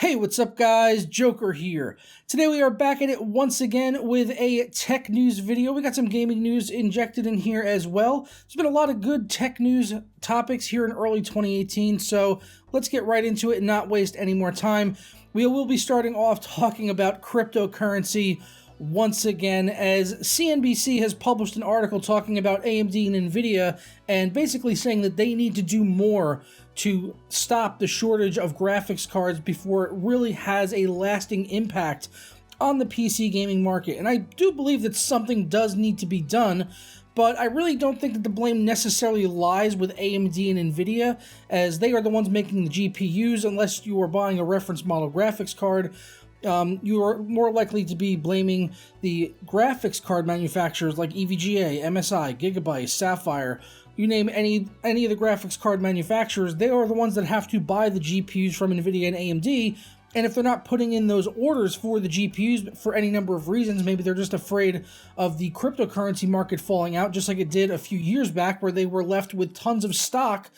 Hey, what's up guys? Joker here. Today we are back at it once again with a tech news video. We got some gaming news injected in here as well. There's been a lot of good tech news topics here in early 2018, so let's get right into it and not waste any more time. We will be starting off talking about cryptocurrency once again, as CNBC has published an article talking about AMD and Nvidia and basically saying that they need to do more to stop the shortage of graphics cards before it really has a lasting impact on the PC gaming market. And I do believe that something does need to be done, but I really don't think that the blame necessarily lies with AMD and Nvidia, as they are the ones making the GPUs. Unless you are buying a reference model graphics card, you are more likely to be blaming the graphics card manufacturers like EVGA, MSI, Gigabyte, Sapphire. You name any of the graphics card manufacturers, they are the ones that have to buy the GPUs from Nvidia and AMD. And if they're not putting in those orders for the GPUs for any number of reasons, maybe they're just afraid of the cryptocurrency market falling out, just like it did a few years back, where they were left with tons of stock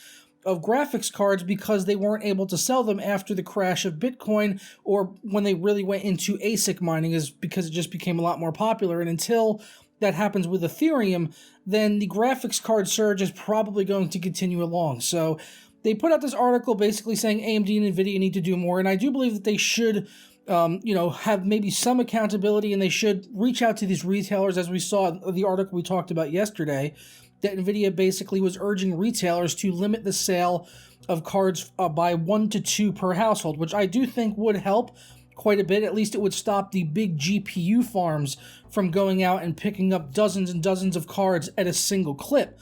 of graphics cards because they weren't able to sell them after the crash of Bitcoin, or when they really went into ASIC mining, is because it just became a lot more popular. And until that happens with Ethereum, then the graphics card surge is probably going to continue along. So they put out this article basically saying AMD and Nvidia need to do more, and I do believe that they should have maybe some accountability, and they should reach out to these retailers, as we saw in the article we talked about yesterday, that Nvidia basically was urging retailers to limit the sale of cards by 1 to 2 per household, which I do think would help quite a bit. At least it would stop the big GPU farms from going out and picking up dozens and dozens of cards at a single clip.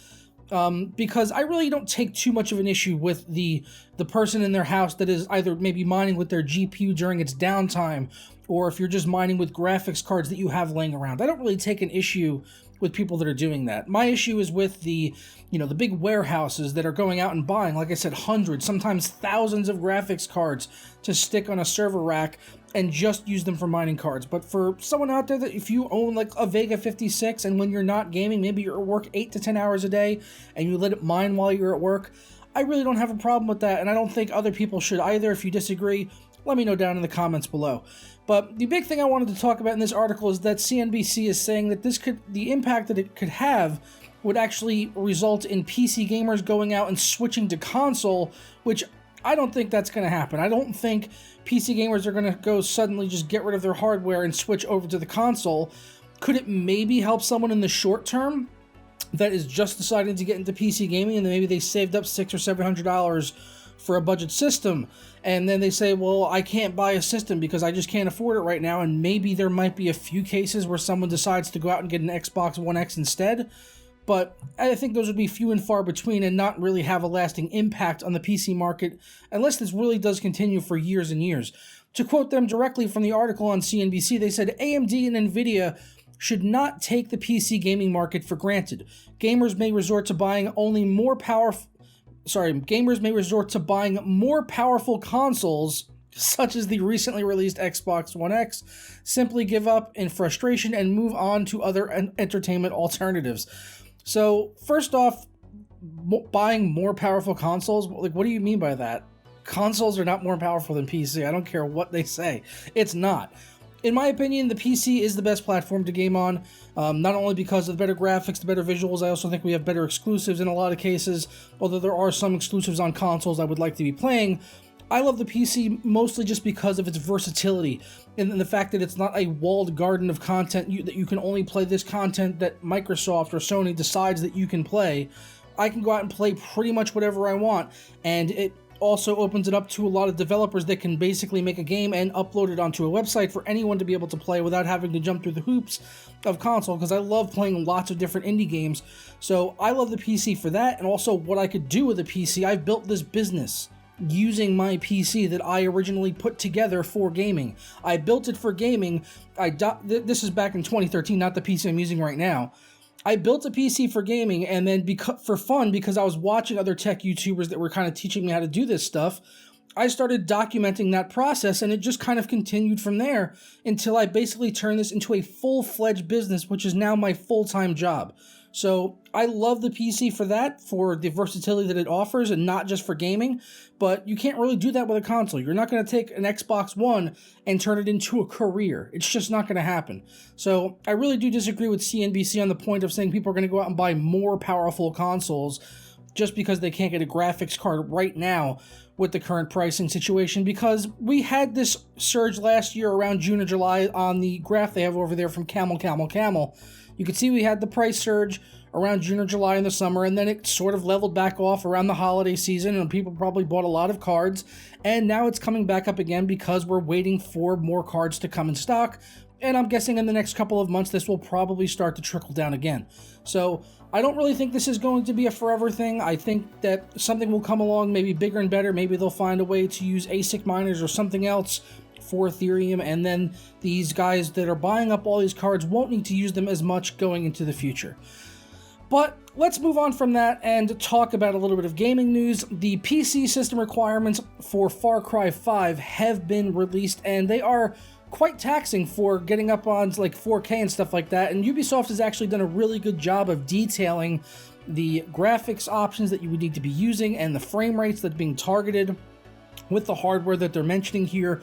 Because I really don't take too much of an issue with the person in their house that is either maybe mining with their GPU during its downtime, or if you're just mining with graphics cards that you have laying around. I don't really take an issue with people that are doing that. My issue is with the big warehouses that are going out and buying, like I said, hundreds, sometimes thousands of graphics cards to stick on a server rack and just use them for mining cards. But for someone out there, that if you own like a Vega 56 and when you're not gaming, maybe you're at work 8 to 10 hours a day and you let it mine while you're at work, I really don't have a problem with that, and I don't think other people should either. If you disagree, let me know down in the comments below. But the big thing I wanted to talk about in this article is that CNBC is saying that the impact that it could have would actually result in PC gamers going out and switching to console, which I don't think that's going to happen. I don't think PC gamers are going to go suddenly just get rid of their hardware and switch over to the console. Could it maybe help someone in the short term that is just deciding to get into PC gaming, and then maybe they saved up $600 or $700 for a budget system, and then they say, well, I can't buy a system because I just can't afford it right now, and maybe there might be a few cases where someone decides to go out and get an Xbox One X instead, but I think those would be few and far between and not really have a lasting impact on the PC market unless this really does continue for years and years. To quote them directly from the article on CNBC, they said, AMD and Nvidia should not take the PC gaming market for granted. Gamers may resort to buying more powerful consoles, such as the recently released Xbox One X, simply give up in frustration and move on to other entertainment alternatives. So, first off, buying more powerful consoles, like, what do you mean by that? Consoles are not more powerful than PC. I don't care what they say. It's not. In my opinion, the PC is the best platform to game on, not only because of the better graphics, the better visuals. I also think we have better exclusives in a lot of cases, although there are some exclusives on consoles I would like to be playing. I love the PC mostly just because of its versatility and the fact that it's not a walled garden of content that you can only play this content that Microsoft or Sony decides that you can play. I can go out and play pretty much whatever I want, and it also opens it up to a lot of developers that can basically make a game and upload it onto a website for anyone to be able to play without having to jump through the hoops of console, because I love playing lots of different indie games. So I love the PC for that, and also what I could do with a PC. I've built this business using my PC that I originally put together for gaming. I built it for gaming. This is back in 2013, not the PC I'm using right now. I built a PC for gaming, and then for fun, because I was watching other tech YouTubers that were kind of teaching me how to do this stuff, I started documenting that process, and it just kind of continued from there until I basically turned this into a full-fledged business, which is now my full-time job. So I love the PC for that, for the versatility that it offers, and not just for gaming, but you can't really do that with a console. You're not going to take an Xbox One and turn it into a career. It's just not going to happen. So I really do disagree with CNBC on the point of saying people are going to go out and buy more powerful consoles just because they can't get a graphics card right now with the current pricing situation, because we had this surge last year around June or July on the graph they have over there from Camel. You can see we had the price surge around June or July in the summer, and then it sort of leveled back off around the holiday season, and people probably bought a lot of cards, and now it's coming back up again because we're waiting for more cards to come in stock, and I'm guessing in the next couple of months this will probably start to trickle down again. So I don't really think this is going to be a forever thing. I think that something will come along, maybe bigger and better. Maybe they'll find a way to use ASIC miners or something else for Ethereum, and then these guys that are buying up all these cards won't need to use them as much going into the future. But let's move on from that and talk about a little bit of gaming news. The PC system requirements for Far Cry 5 have been released, and they are quite taxing for getting up on like 4K and stuff like that, and Ubisoft has actually done a really good job of detailing the graphics options that you would need to be using and the frame rates that are being targeted with the hardware that they're mentioning here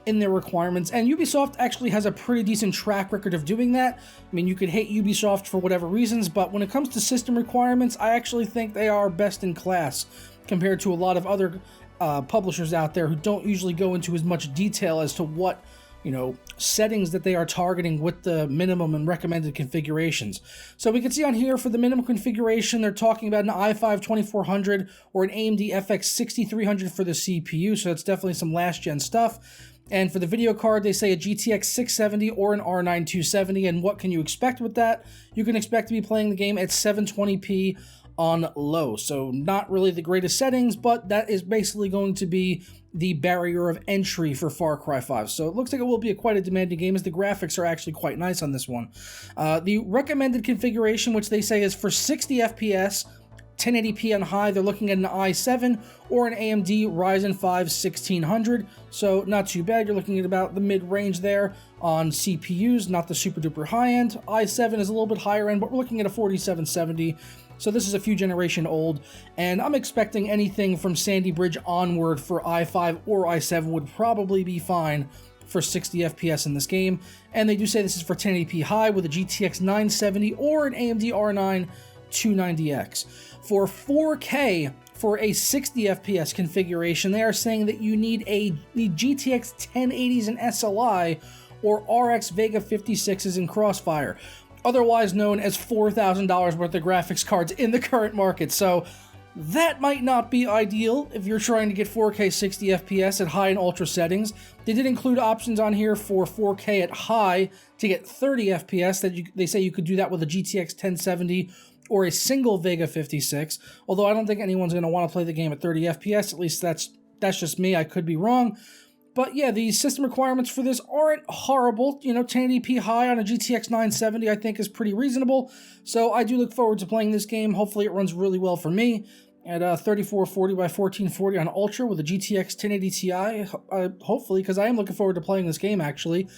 in their requirements. And Ubisoft actually has a pretty decent track record of doing that. I mean, you could hate Ubisoft for whatever reasons, but when it comes to system requirements, I actually think they are best in class compared to a lot of other publishers out there who don't usually go into as much detail as to what, you know, settings that they are targeting with the minimum and recommended configurations. So we can see on here for the minimum configuration, they're talking about an i5 2400 or an AMD FX 6300 for the CPU, so that's definitely some last gen stuff. And for the video card, they say a GTX 670 or an R9 270, and what can you expect with that? You can expect to be playing the game at 720p on low, so not really the greatest settings, but that is basically going to be the barrier of entry for Far Cry 5. So it looks like it will be quite a demanding game, as the graphics are actually quite nice on this one. The recommended configuration, which they say is for 60 FPS, 1080p on high, they're looking at an i7 or an AMD Ryzen 5 1600, so not too bad. You're looking at about the mid-range there on CPUs, not the super duper high end. i7 is a little bit higher end, but we're looking at a 4770. So this is a few generation old, and I'm expecting anything from Sandy Bridge onward for i5 or i7 would probably be fine for 60 FPS in this game. And they do say this is for 1080p high with a GTX 970 or an AMD R9 290X. For 4K, for a 60 FPS configuration, they are saying that you need the GTX 1080s in SLI or RX Vega 56s in Crossfire, otherwise known as $4,000 worth of graphics cards in the current market. So that might not be ideal if you're trying to get 4K 60 FPS at high and ultra settings. They did include options on here for 4K at high to get 30 FPS. They say you could do that with a GTX 1070 or a single Vega 56, although I don't think anyone's going to want to play the game at 30 FPS. At least that's just me. I could be wrong. But yeah, the system requirements for this aren't horrible. You know, 1080p high on a GTX 970 I think is pretty reasonable. So I do look forward to playing this game. Hopefully it runs really well for me at 3440 by 1440 on Ultra with a GTX 1080 Ti, hopefully, because I am looking forward to playing this game, actually.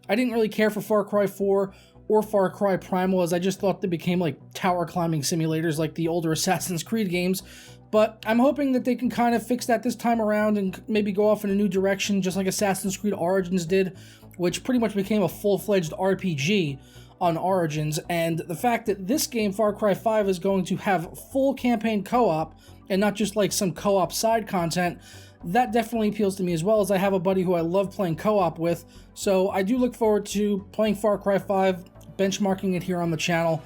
I didn't really care for Far Cry 4 or Far Cry Primal, as I just thought they became like tower climbing simulators like the older Assassin's Creed games. But I'm hoping that they can kind of fix that this time around and maybe go off in a new direction, just like Assassin's Creed Origins did, which pretty much became a full-fledged RPG on Origins. And the fact that this game, Far Cry 5, is going to have full campaign co-op and not just like some co-op side content, that definitely appeals to me, as well as I have a buddy who I love playing co-op with. So I do look forward to playing Far Cry 5, benchmarking it here on the channel,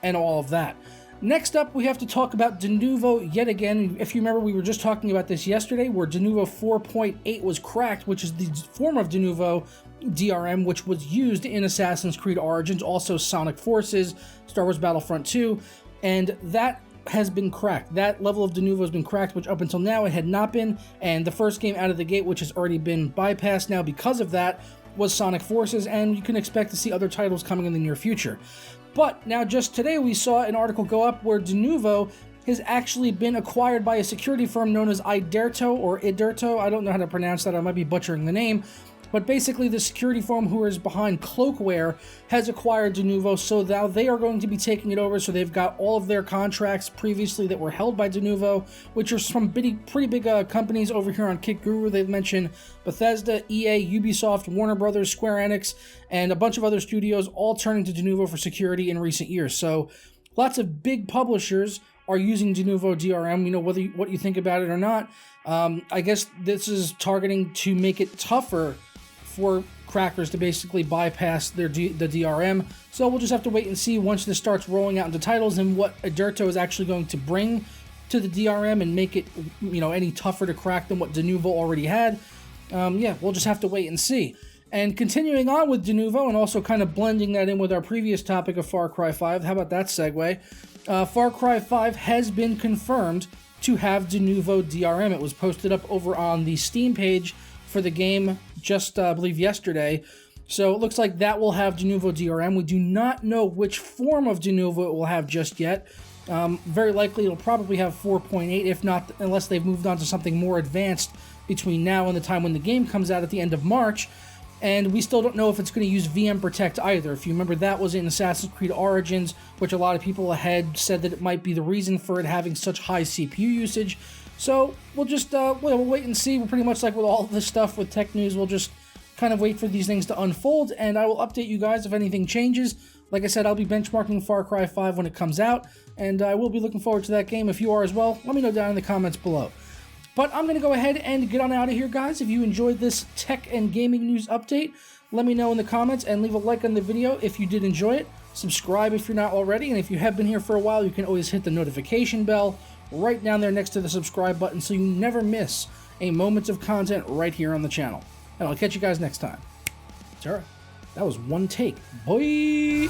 and all of that. Next up, we have to talk about Denuvo yet again. If you remember, we were just talking about this yesterday, where Denuvo 4.8 was cracked, which is the form of Denuvo DRM, which was used in Assassin's Creed Origins, also Sonic Forces, Star Wars Battlefront 2, and that has been cracked. That level of Denuvo has been cracked, which up until now it had not been, and the first game out of the gate, which has already been bypassed now because of that, was Sonic Forces, and you can expect to see other titles coming in the near future. But now just today we saw an article go up where Denuvo has actually been acquired by a security firm known as Iderto or Iderto. I don't know how to pronounce that. I might be butchering the name. But basically, the security firm who is behind Cloakware has acquired Denuvo, so now they are going to be taking it over. So they've got all of their contracts previously that were held by Denuvo, which are some pretty big companies over here on Kit Guru. They've mentioned Bethesda, EA, Ubisoft, Warner Brothers, Square Enix, and a bunch of other studios, all turning to Denuvo for security in recent years. So lots of big publishers are using Denuvo DRM, you know, whether what you think about it or not. I guess this is targeting to make it tougher for crackers to basically bypass the DRM. So we'll just have to wait and see once this starts rolling out into titles and what Iderto is actually going to bring to the DRM and make it, you know, any tougher to crack than what Denuvo already had. Yeah, we'll just have to wait and see. And continuing on with Denuvo and also kind of blending that in with our previous topic of Far Cry 5, how about that segue? Far Cry 5 has been confirmed to have Denuvo DRM. It was posted up over on the Steam page for the game just, I believe, yesterday. So it looks like that will have Denuvo DRM. We do not know which form of Denuvo it will have just yet. Very likely it'll probably have 4.8, if not, unless they've moved on to something more advanced between now and the time when the game comes out at the end of March. And we still don't know if it's going to use VM Protect either. If you remember, that was in Assassin's Creed Origins, which a lot of people had said that it might be the reason for it having such high CPU usage. So we'll just we'll wait and see. We're pretty much like with all of this stuff with tech news. We'll just kind of wait for these things to unfold, and I will update you guys if anything changes. Like I said, I'll be benchmarking Far Cry 5 when it comes out, and I will be looking forward to that game. If you are as well, let me know down in the comments below. But I'm going to go ahead and get on out of here, guys. If you enjoyed this tech and gaming news update, let me know in the comments and leave a like on the video if you did enjoy it. Subscribe if you're not already, and if you have been here for a while, you can always hit the notification bell right down there next to the subscribe button so you never miss a moment of content right here on the channel. And I'll catch you guys next time. Tara, that was one take. Boy!